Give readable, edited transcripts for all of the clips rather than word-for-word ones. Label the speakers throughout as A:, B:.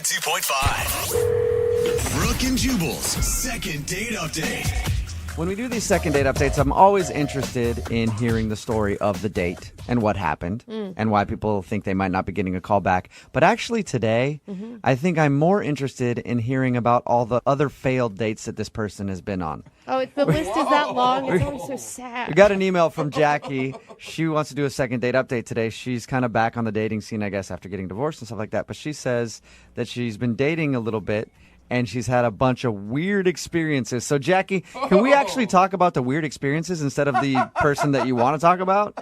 A: 92.5. Brooke and Jubal's second date update.
B: When we do these second date updates, I'm always interested in hearing the story of the date and what happened and why people think they might not be getting a call back. But actually today, I think I'm more interested in hearing about all the other failed dates that this person has been on.
C: Oh, the list is that long. It's always so sad.
B: We got an email from Jackie. She wants to do a second date update today. She's kind of back on the dating scene, I guess, after getting divorced and stuff like that. But she says that she's been dating a little bit and she's had a bunch of weird experiences. So, Jackie, can we actually talk about the weird experiences instead of the person that you want to talk about?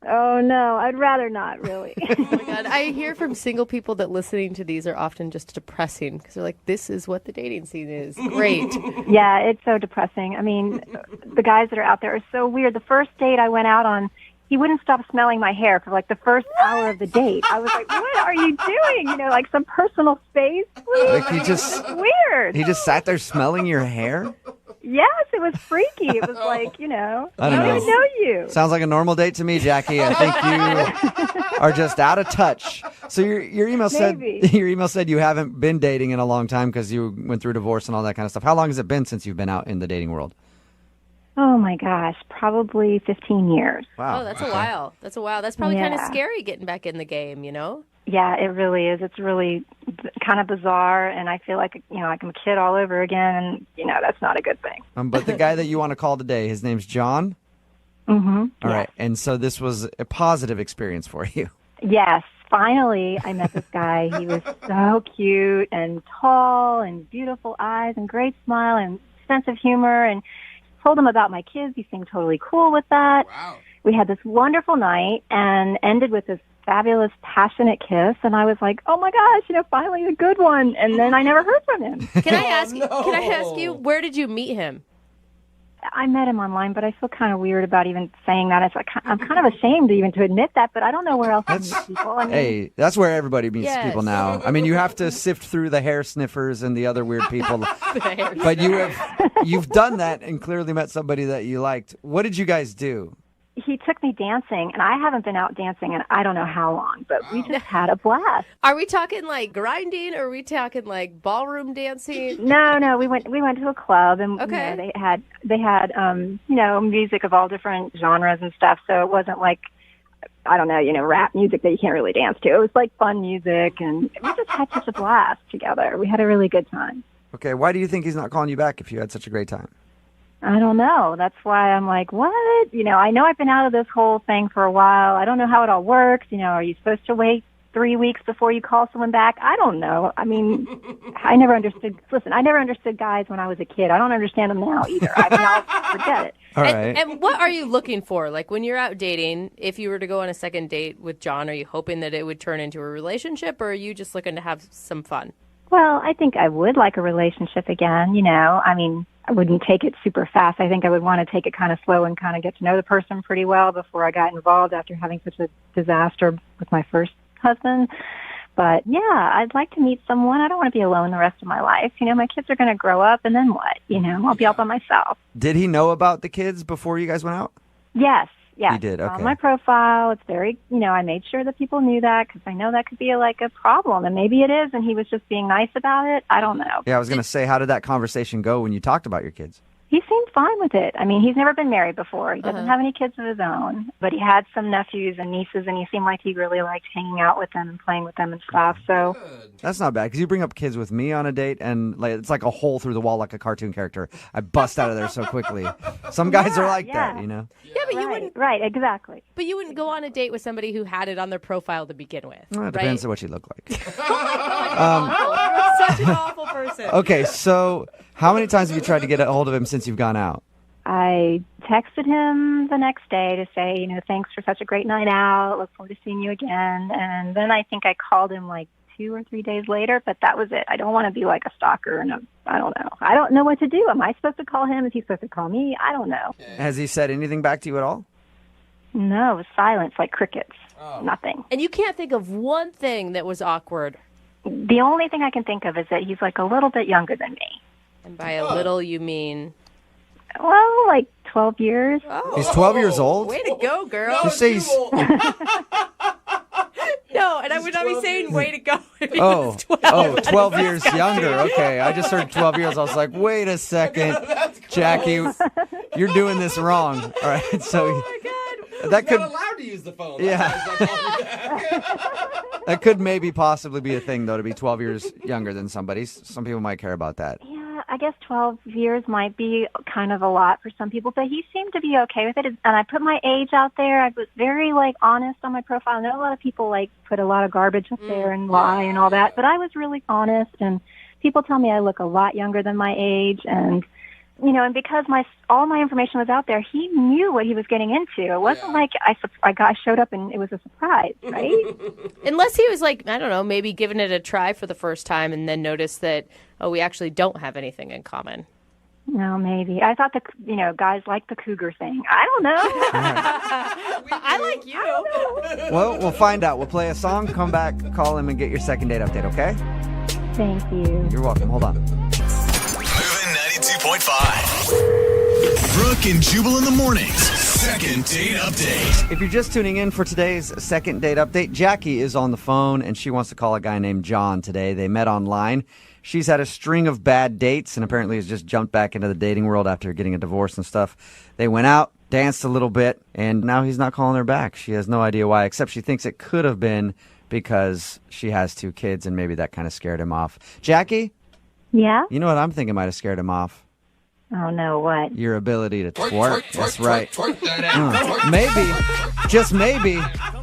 D: Oh, no, I'd rather not, really.
C: Oh, my God. I hear from single people that listening to these are often just depressing because they're like, this is what the dating scene is. Great.
D: Yeah, it's so depressing. I mean, the guys that are out there are so weird. The first date I went out on, he wouldn't stop smelling my hair for like the first hour of the date. I was like, what are you doing? You know, like some personal space, please.
B: Like he just
D: Weird.
B: He just sat there smelling your hair?
D: Yes, it was freaky. It was like, you know,
B: I don't know.
D: even know you.
B: Sounds like a normal date to me, Jackie. I think you are just out of touch. So your email said
D: Maybe.
B: you haven't been dating in a long time because you went through divorce and all that kind of stuff. How long has it been since you've been out in the dating world?
D: Oh, my gosh, probably 15 years.
B: Wow.
C: Oh, that's a while. That's a while. That's probably kind of
D: Yeah.
C: scary getting back in the game, you know?
D: Yeah, it really is. It's really kind of bizarre, and I feel like, you know, like I'm a kid all over again, and, you know, that's not a good thing.
B: But the guy that you want to call today, his name's John?
D: Mm-hmm.
B: All right. And so this was a positive experience for you.
D: Yes, finally I met this guy. He was so cute and tall and beautiful eyes and great smile and sense of humor, and told him about my kids. He seemed totally cool with that.
E: Wow.
D: We had this wonderful night and ended with this fabulous, passionate kiss, and I was like, oh my gosh, you know, finally a good one. And then I never heard from him.
C: Can I ask you, where did you meet him?
D: I met him online, but I feel kind of weird about even saying that. It's like, I'm kind of ashamed even to admit that, but I don't know where else to meet people. I mean,
B: Hey, that's where everybody meets
C: Yes.
B: people now. I mean, you have to sift through the hair sniffers and the other weird people. But you've done that and clearly met somebody that you liked. What did you guys do?
D: he took me dancing, and I haven't been out dancing in I don't know how long, but we just had a blast.
C: Are we talking like grinding, or are we talking like ballroom dancing?
D: No, we went to a club, and
C: Okay.
D: you know, they had music of all different genres and stuff. So it wasn't like, I don't know, rap music that you can't really dance to. It was like fun music, and we just had such a blast together. We had a really good time.
B: Okay, why do you think he's not calling you back if you had such a great time?
D: I don't know. That's why I'm like, what? I know I've been out of this whole thing for a while. I don't know how it all works. Are you supposed to wait 3 weeks before you call someone back? I don't know. I mean, I never understood. Listen, I never understood guys when I was a kid. I don't understand them now either. I'll forget it.
B: All right.
C: And what are you looking for? Like when you're out dating, if you were to go on a second date with John, are you hoping that it would turn into a relationship, or are you just looking to have some fun?
D: Well, I think I would like a relationship again, I mean, I wouldn't take it super fast. I think I would want to take it kind of slow and kind of get to know the person pretty well before I got involved after having such a disaster with my first husband. But yeah, I'd like to meet someone. I don't want to be alone the rest of my life. My kids are going to grow up, and then what? I'll be all by myself.
B: Did he know about the kids before you guys went out?
D: Yes.
B: He did, okay.
D: On my profile, it's very, I made sure that people knew that because I know that could be a problem, and maybe it is, and he was just being nice about it. I don't know.
B: Yeah, I was going to say, how did that conversation go when you talked about your kids?
D: He seemed fine with it. I mean, he's never been married before. He doesn't have any kids of his own, but he had some nephews and nieces, and he seemed like he really liked hanging out with them and playing with them and stuff. So
B: That's not bad, because you bring up kids with me on a date, and it's like a hole through the wall like a cartoon character. I bust out of there so quickly. Some guys are like that,
C: Yeah, but you wouldn't.
D: Right, exactly.
C: But you wouldn't go on a date with somebody who had it on their profile to begin with.
B: Well, it
C: right?
B: depends on what you look like.
C: You're such an awful person.
B: Okay, so how many times have you tried to get a hold of him since you've gone out?
D: I texted him the next day to say, thanks for such a great night out. Look forward to seeing you again. And then I think I called him like 2 or 3 days later, but that was it. I don't want to be like a stalker, and I don't know. I don't know what to do. Am I supposed to call him? Is he supposed to call me? I don't know.
B: Has he said anything back to you at all?
D: No, it was silence, like crickets. Nothing.
C: And you can't think of one thing that was awkward.
D: The only thing I can think of is that he's like a little bit younger than me.
C: And by a little, you mean...
D: Well, like 12 years.
B: He's 12 years old?
C: Way to go, girl.
B: You say he's...
C: No, And I would not be saying way to go if he
B: Oh,
C: was 12.
B: 12 years younger. Okay, I just heard 12 years. I was like, wait a second, Jackie, you're doing this wrong. All right, so
C: Oh my God.
B: that could,
E: Not allowed to use the phone.
B: Yeah. that could maybe possibly be a thing though, to be 12 years younger than somebody. Some people might care about that.
D: Yeah, I guess 12 years might be kind of a lot for some people, but he seemed to be okay with it. And I put my age out there. I was very, honest on my profile. I know a lot of people, put a lot of garbage up there and lie and all that, but I was really honest, and people tell me I look a lot younger than my age, and and because all my information was out there, he knew what he was getting into. It wasn't like I showed up and it was a surprise, right?
C: Unless he was I don't know, maybe giving it a try for the first time and then noticed that, we actually don't have anything in common.
D: No, maybe. I thought guys like the cougar thing. I don't know.
C: I like you.
B: Well, we'll find out. We'll play a song, come back, call him, and get your second date update, okay?
D: Thank you.
B: You're welcome. Hold on.
A: Moving 92.5. Brooke and Jubal in the mornings. Second date update.
B: If you're just tuning in for today's second date update, Jackie is on the phone, and she wants to call a guy named John today. They met online. She's had a string of bad dates and apparently has just jumped back into the dating world after getting a divorce and stuff. They went out, danced a little bit, and now he's not calling her back. She has no idea why, except she thinks it could have been because she has 2 kids and maybe that kind of scared him off. Jackie?
D: Yeah?
B: You know what I'm thinking might have scared him off?
D: Oh, no, what?
B: Your ability to twerk. That's right.
E: Twerk that out.
B: Maybe, just maybe,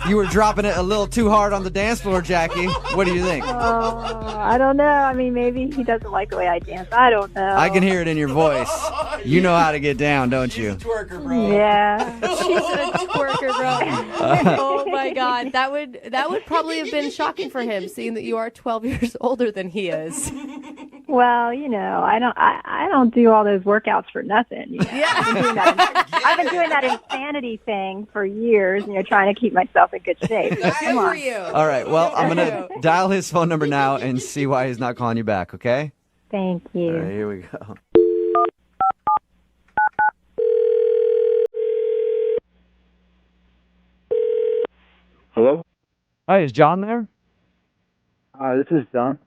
B: you were dropping it a little too hard on the dance floor, Jackie. What do you think?
D: Oh, I don't know. I mean, maybe he doesn't like the way I dance. I don't know.
B: I can hear it in your voice. You know how to get down, don't
E: She's
B: you?
E: a twerker, bro.
D: Yeah.
C: She's a twerker, bro. Oh my God, that would probably have been shocking for him, seeing that you are 12 years older than he is.
D: Well, I don't do all those workouts for nothing.
C: Yeah.
D: I've been doing that insanity thing for years, trying to keep myself in good shape. So
C: Good
D: come
C: for
D: on.
C: you.
B: All right, well, I'm going to dial his phone number now and see why he's not calling you back, okay?
D: Thank
B: All
D: you.
B: right, here we go.
F: Hello?
B: Hi, is John there?
F: This is John.